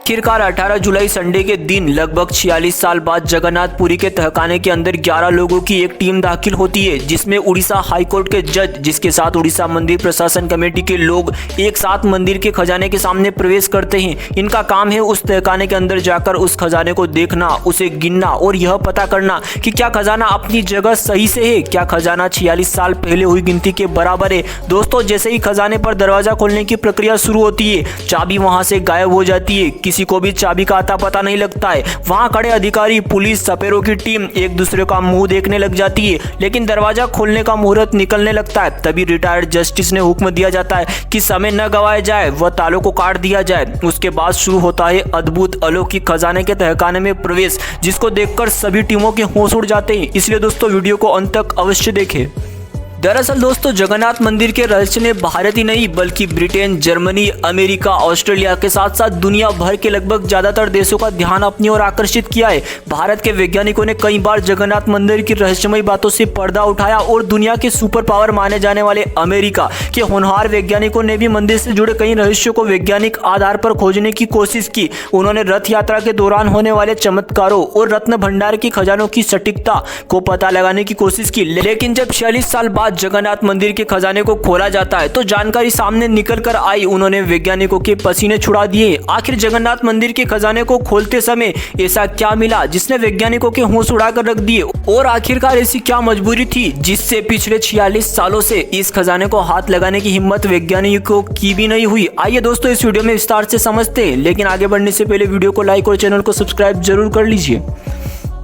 आखिरकार 18 जुलाई संडे के दिन लगभग 46 साल बाद जगन्नाथपुरी के तहखाने के अंदर 11 लोगों की एक टीम दाखिल होती है, जिसमें उड़ीसा हाईकोर्ट के जज, जिसके साथ उड़ीसा मंदिर प्रशासन कमेटी के लोग एक साथ मंदिर के खजाने के सामने प्रवेश करते हैं। इनका काम है उस तहखाने के अंदर जाकर उस खजाने को देखना, उसे गिनना और यह पता करना कि क्या खजाना अपनी जगह सही से है, क्या खजाना 46 साल पहले हुई गिनती के बराबर है। दोस्तों, जैसे ही खजाने पर दरवाजा खोलने की प्रक्रिया शुरू होती है, चाबी वहां से गायब हो जाती है। किसी को भी चाबी का आता पता नहीं लगता है। वहां खड़े अधिकारी, पुलिस, सपेरों की टीम एक दूसरे का मुंह देखने लग जाती है, लेकिन दरवाजा खोलने का मुहूर्त निकलने लगता है। तभी रिटायर्ड जस्टिस ने हुक्म दिया जाता है कि समय न गवाया जाए, वह तालों को काट दिया जाए। उसके बाद शुरू होता है अद्भुत अलौकिक खजाने के तहखाने में प्रवेश, जिसको देखकर सभी टीमों के होश उड़ जाते हैं। इसलिए दोस्तों, वीडियो को अंत तक अवश्य देखें। दरअसल दोस्तों, जगन्नाथ मंदिर के रहस्य ने भारत ही नहीं बल्कि ब्रिटेन, जर्मनी, अमेरिका, ऑस्ट्रेलिया के साथ साथ दुनिया भर के लगभग ज्यादातर देशों का ध्यान अपनी ओर आकर्षित किया है। भारत के वैज्ञानिकों ने कई बार जगन्नाथ मंदिर की रहस्यमयी बातों से पर्दा उठाया और दुनिया के सुपर पावर माने जाने वाले अमेरिका के होनहार वैज्ञानिकों ने भी मंदिर से जुड़े कई रहस्यों को वैज्ञानिक आधार पर खोजने की कोशिश की। उन्होंने रथ यात्रा के दौरान होने वाले चमत्कारों और रत्न भंडार की खजानों की सटीकता को पता लगाने की कोशिश की, लेकिन जब 46 साल बाद जगन्नाथ मंदिर के खजाने को खोला जाता है तो जानकारी सामने निकल कर आई। उन्होंने वैज्ञानिकों के पसीने छुड़ा दिए। आखिर जगन्नाथ मंदिर के खजाने को खोलते समय ऐसा क्या मिला जिसने वैज्ञानिकों के होश उड़ाकर रख दिए, और आखिरकार ऐसी क्या मजबूरी थी जिससे पिछले 46 सालों से इस खजाने को हाथ लगाने की हिम्मत वैज्ञानिकों की भी नहीं हुई। आइए दोस्तों, इस वीडियो में विस्तार से समझते हैं, लेकिन आगे बढ़ने से पहले वीडियो को लाइक और चैनल को सब्सक्राइब जरूर कर लीजिए।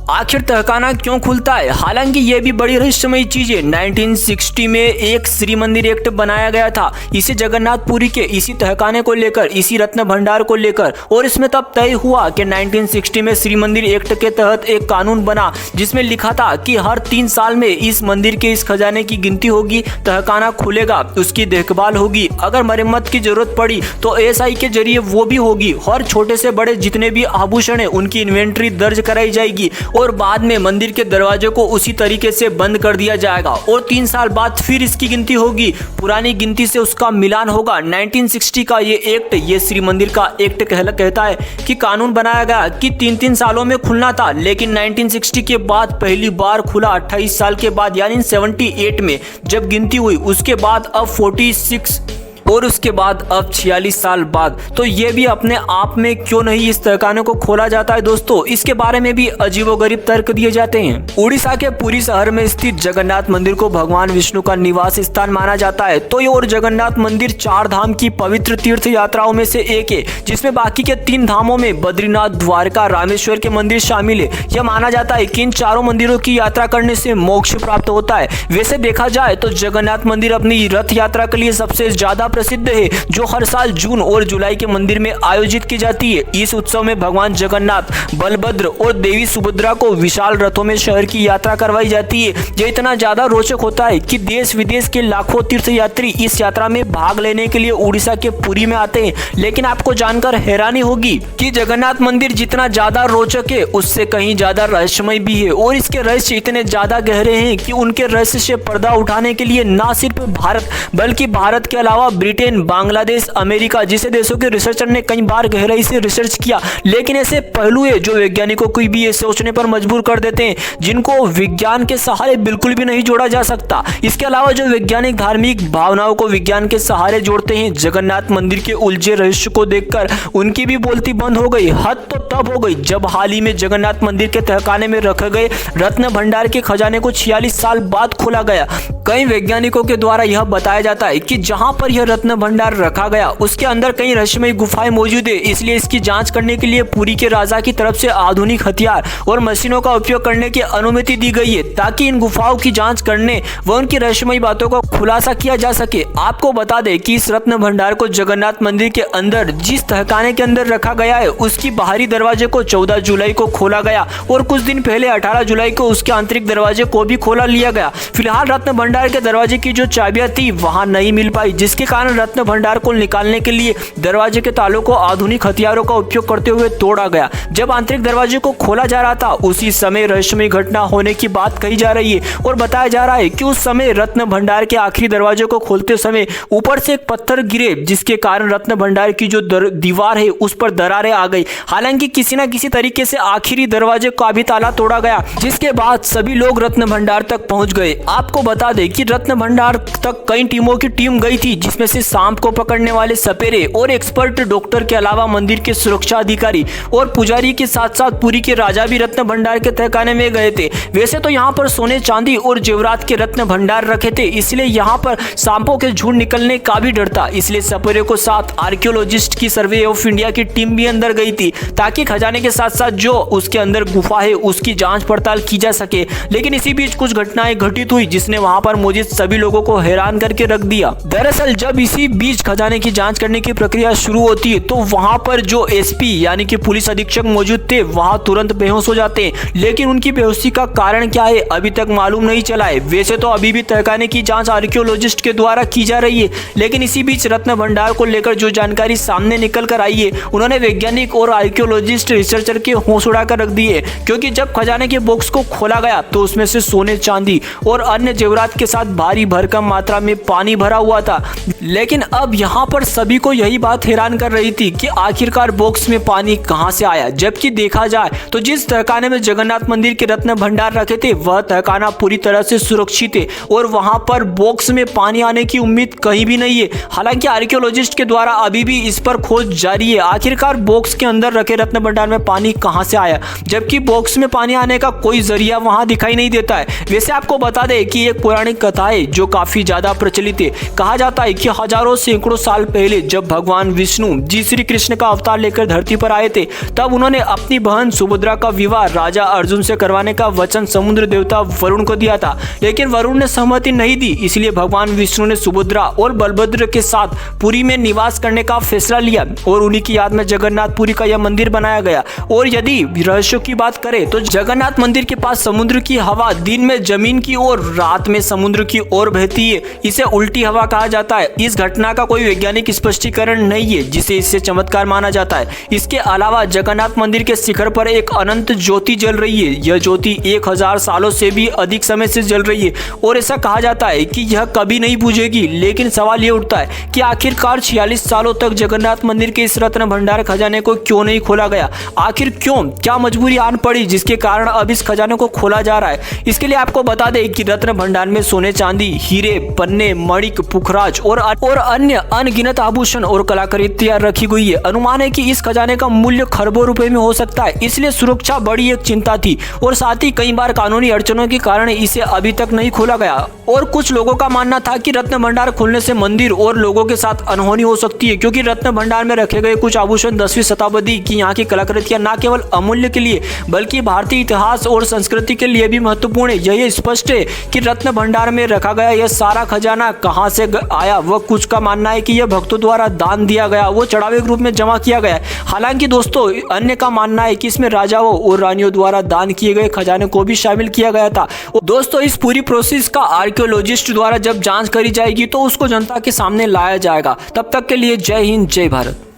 आखिर तहखाना क्यों खुलता है? हालांकि ये भी बड़ी रहस्यमयी चीज है। 1960 में एक श्री मंदिर एक्ट बनाया गया था, इसे जगन्नाथपुरी के इसी तहखाने को लेकर, इसी रत्न भंडार को लेकर, और इसमें तब तय हुआ कि 1960 में श्री मंदिर एक्ट के तहत एक कानून बना जिसमें लिखा था कि हर 3 साल में इस मंदिर के इस खजाने की गिनती होगी, तहखाना खुलेगा, उसकी देखभाल होगी, अगर मरम्मत की जरूरत पड़ी तो एएसआई के जरिए वो भी होगी। हर छोटे से बड़े जितने भी आभूषण है उनकी इन्वेंट्री दर्ज कराई जाएगी और बाद में मंदिर के दरवाजे को उसी तरीके से बंद कर दिया जाएगा और 3 साल बाद फिर इसकी गिनती होगी, पुरानी गिनती से उसका मिलान होगा। 1960 का ये एक्ट, ये श्री मंदिर का एक्ट कहता है कि कानून बनाया गया कि 3-3 सालों में खुलना था, लेकिन 1960 के बाद पहली बार खुला 28 साल के बाद, यानी 78 में जब गिनती हुई, उसके बाद अब 46 और उसके बाद अब 46 साल बाद। तो ये भी अपने आप में क्यों नहीं इस तहखाने को खोला जाता है दोस्तों, इसके बारे में भी अजीबोगरीब तर्क दिए जाते हैं। उड़ीसा के पुरी शहर में स्थित जगन्नाथ मंदिर को भगवान विष्णु का निवास स्थान माना जाता है। तो ये और जगन्नाथ मंदिर 4 धाम की पवित्र तीर्थ यात्राओं में से एक है, जिसमें बाकी के 3 धामों में बद्रीनाथ, द्वारका, रामेश्वर के मंदिर शामिल है। यह माना जाता है कि इन चारों मंदिरों की यात्रा करने से मोक्ष प्राप्त होता है। वैसे देखा जाए तो जगन्नाथ मंदिर अपनी रथ यात्रा के लिए सबसे ज्यादा प्रसिद्ध है, जो हर साल जून और जुलाई के मंदिर में आयोजित की जाती है। इस उत्सव में भगवान जगन्नाथ, बलभद्र और देवी सुभद्रा को विशाल रथों में शहर की यात्रा करवाई जाती है। यह इतना ज्यादा रोचक होता है कि देश विदेश के लाखों तीर्थयात्री इस यात्रा में भाग लेने के लिए उड़ीसा के पुरी में आते हैं। लेकिन आपको जानकर हैरानी होगी कि जगन्नाथ मंदिर जितना ज्यादा रोचक है, उससे कहीं ज्यादा रहस्यमय भी है, और इसके रहस्य इतने ज्यादा गहरे हैं कि उनके रहस्य से पर्दा उठाने के लिए न सिर्फ भारत बल्कि भारत के अलावा ब्रिटेन, बांग्लादेश, अमेरिका जैसे देशों के रिसर्चर ने कई बार गहराई से रिसर्च किया। लेकिन ऐसे पहलू है जो वैज्ञानिकों को भी ये सोचने पर मजबूर कर देते हैं, जिनको विज्ञान के सहारे बिल्कुल भी नहीं जोड़ा जा सकता। इसके अलावा जो वैज्ञानिक धार्मिक भावनाओं को विज्ञान के सहारे जोड़ते हैं, जगन्नाथ मंदिर के उलझे रहस्य को देखकर उनकी भी बोलती बंद हो गई। हद तो तब हो गई जब हाल ही में जगन्नाथ मंदिर के तहखाने में रखे गए रत्न भंडार के खजाने को 46 साल बाद खोला गया। कई वैज्ञानिकों के द्वारा यह बताया जाता है कि जहां पर यह रत्न भंडार रखा गया उसके अंदर कई रहस्यमयी गुफाएं मौजूद है, इसलिए इसकी जांच करने के लिए पुरी के राजा की तरफ से आधुनिक हथियार और मशीनों का उपयोग करने की अनुमति दी गई है, ताकि इन गुफाओं की जांच करने व उनकी रहस्यमयी बातों का खुलासा किया जा सके। आपको बता दें कि इस रत्न भंडार को जगन्नाथ मंदिर के अंदर जिस तहखाने के अंदर रखा गया है, उसकी बाहरी दरवाजे को 14 जुलाई को खोला गया और कुछ दिन पहले 18 जुलाई को उसके आंतरिक दरवाजे को भी खोला लिया गया। फिलहाल रत्न भंडार के दरवाजे की जो चाबियां थी वहां नहीं मिल पाई, जिसके कारण कारण रत्न भंडार को निकालने के लिए दरवाजे के तालों को आधुनिक हथियारों का उपयोग करते हुए तोड़ा गया। जब आंतरिक दरवाजे को खोला जा रहा था उसी समय रहस्यमय घटना होने की बात कही जा रही है और बताया जा रहा है कि उस समय रत्न भंडार के आखिरी दरवाजे को खोलते समय ऊपर से एक पत्थर गिरे, जिसके कारण रत्न भंडार की जो दीवार है उस पर दरारें आ गई। हालांकि किसी न किसी तरीके से आखिरी दरवाजे का भी ताला तोड़ा गया, जिसके बाद सभी लोग रत्न भंडार तक पहुंच गए। आपको बता दें कि रत्न भंडार तक कई टीमों की टीम गई थी, जिसमें से सांप को पकड़ने वाले सपेरे और एक्सपर्ट डॉक्टर के अलावा मंदिर के सुरक्षा अधिकारी और पुजारी के साथ साथ पुरी के राजा भी रत्न भंडार के तहखाने में गए थे। वैसे तो यहाँ पर सोने चांदी और जेवरात के रत्न भंडार रखे थे, इसलिए यहाँ पर सांपों के झुंड निकलने का भी डर था। इसलिए सपेरे को साथ आर्कियोलॉजिस्ट की सर्वे ऑफ इंडिया की टीम भी अंदर गई थी, ताकि खजाने के साथ साथ जो उसके अंदर गुफा है उसकी जांच पड़ताल की जा सके। लेकिन इसी बीच कुछ घटनाएं घटित हुई जिसने वहां पर मौजूद सभी लोगों को हैरान करके रख दिया। दरअसल जब इसी बीच खजाने की जांच करने की प्रक्रिया शुरू होती है तो वहां पर जो एसपी यानी कि पुलिस अधीक्षक मौजूद थे वहां तुरंत बेहोश हो जाते हैं। लेकिन उनकी बेहोशी का कारण क्या है अभी तक मालूम नहीं चला है। वैसे तो अभी भी तहखाने की जांच आर्कियोलॉजिस्ट के द्वारा की जा रही है, लेकिन इसी बीच रत्न भंडार को लेकर जो जानकारी सामने निकल कर आई है उन्होंने वैज्ञानिक और आर्कियोलॉजिस्ट रिसर्चर के होश उड़ाकर रख दिए। क्योंकि जब खजाने के बॉक्स को खोला गया तो उसमें से सोने चांदी और अन्य जेवरात के साथ भारी भरकम मात्रा में पानी भरा हुआ था। लेकिन अब यहाँ पर सभी को यही बात हैरान कर रही थी कि आखिरकार बॉक्स में पानी कहां से आया। जबकि देखा जाए तो जिस तहखाने में जगन्नाथ मंदिर के रत्न भंडार रखे थे वह तहखाना पूरी तरह से सुरक्षित है और वहां पर बॉक्स में पानी आने की उम्मीद कहीं भी नहीं है। हालांकि आर्कियोलॉजिस्ट के द्वारा अभी भी इस पर खोज जारी है, आखिरकार बॉक्स के अंदर रखे रत्न भंडार में पानी कहां से आया, जबकि बॉक्स में पानी आने का कोई जरिया वहां दिखाई नहीं देता है। वैसे आपको बता दें कि एक पौराणिक कथा है जो काफी ज्यादा प्रचलित है। कहा जाता है कि हजारों सैकड़ों साल पहले जब भगवान विष्णु जी श्री कृष्ण का अवतार लेकर धरती पर आए थे तब उन्होंने अपनी बहन सुभद्रा का विवाह राजा अर्जुन से करवाने का वचन समुद्र देवता वरुण को दिया था। लेकिन वरुण ने सहमति नहीं दी, इसलिए भगवान विष्णु ने सुभद्रा और बलभद्र के साथ पुरी में निवास करने का फैसला लिया और उन्हीं की याद में जगन्नाथपुरी का यह मंदिर बनाया गया। और यदि रहस्यों की बात करें तो जगन्नाथ मंदिर के पास समुद्र की हवा दिन में जमीन की ओर रात में समुद्र की ओर बहती है, इसे उल्टी हवा कहा जाता है। इस घटना का कोई वैज्ञानिक स्पष्टीकरण नहीं है जिसे इससे चमत्कार माना जाता है। इसके अलावा जगन्नाथ मंदिर के शिखर पर एक अनंत ज्योति जल रही है। यह ज्योति 1000 सालों से भी अधिक समय से जल रही है और ऐसा कहा जाता है कि यह कभी नहीं बुझेगी। लेकिन सवाल यह उठता है कि आखिरकार 46 सालों तक जगन्नाथ मंदिर के इस रत्न भंडार खजाने को क्यों नहीं खोला गया। आखिर क्यों, क्या मजबूरी आन पड़ी जिसके कारण अब इस खजाने को खोला जा रहा है। इसके लिए आपको बता दें कि रत्न भंडार में सोने चांदी, हीरे, पन्ने, मणिक, पुखराज और अन्य अनगिनत आभूषण और कलाकृतियां रखी गई है। अनुमान है कि इस खजाने का मूल्य खरबों रुपए में हो सकता है, इसलिए सुरक्षा बड़ी एक चिंता थी और साथ ही कई बार कानूनी अड़चनों के कारण इसे अभी तक नहीं खोला गया। और कुछ लोगों का मानना था कि रत्न भंडार खोलने से मंदिर और लोगों के साथ अनहोनी हो सकती है, क्योंकि रत्न भंडार में रखे गए कुछ आभूषण 10वीं शताब्दी की यहाँ की कलाकृतियां न केवल अमूल्य के लिए बल्कि भारतीय इतिहास और संस्कृति के लिए भी महत्वपूर्ण है। यही स्पष्ट है कि रत्न भंडार में रखा गया यह सारा खजाना कहां से आया। वह कुछ का मानना है कि यह भक्तों द्वारा दान दिया गया, वो चढ़ावे के रूप में जमा किया गया। हालांकि दोस्तों अन्य का मानना है कि इसमें राजाओं और रानियों द्वारा दान किए गए खजाने को भी शामिल किया गया था। दोस्तों इस पूरी प्रोसेस का आर्कियोलॉजिस्ट द्वारा जब जांच करी जाएगी तो उसको जनता के सामने लाया जाएगा। तब तक के लिए जय हिंद, जय भारत।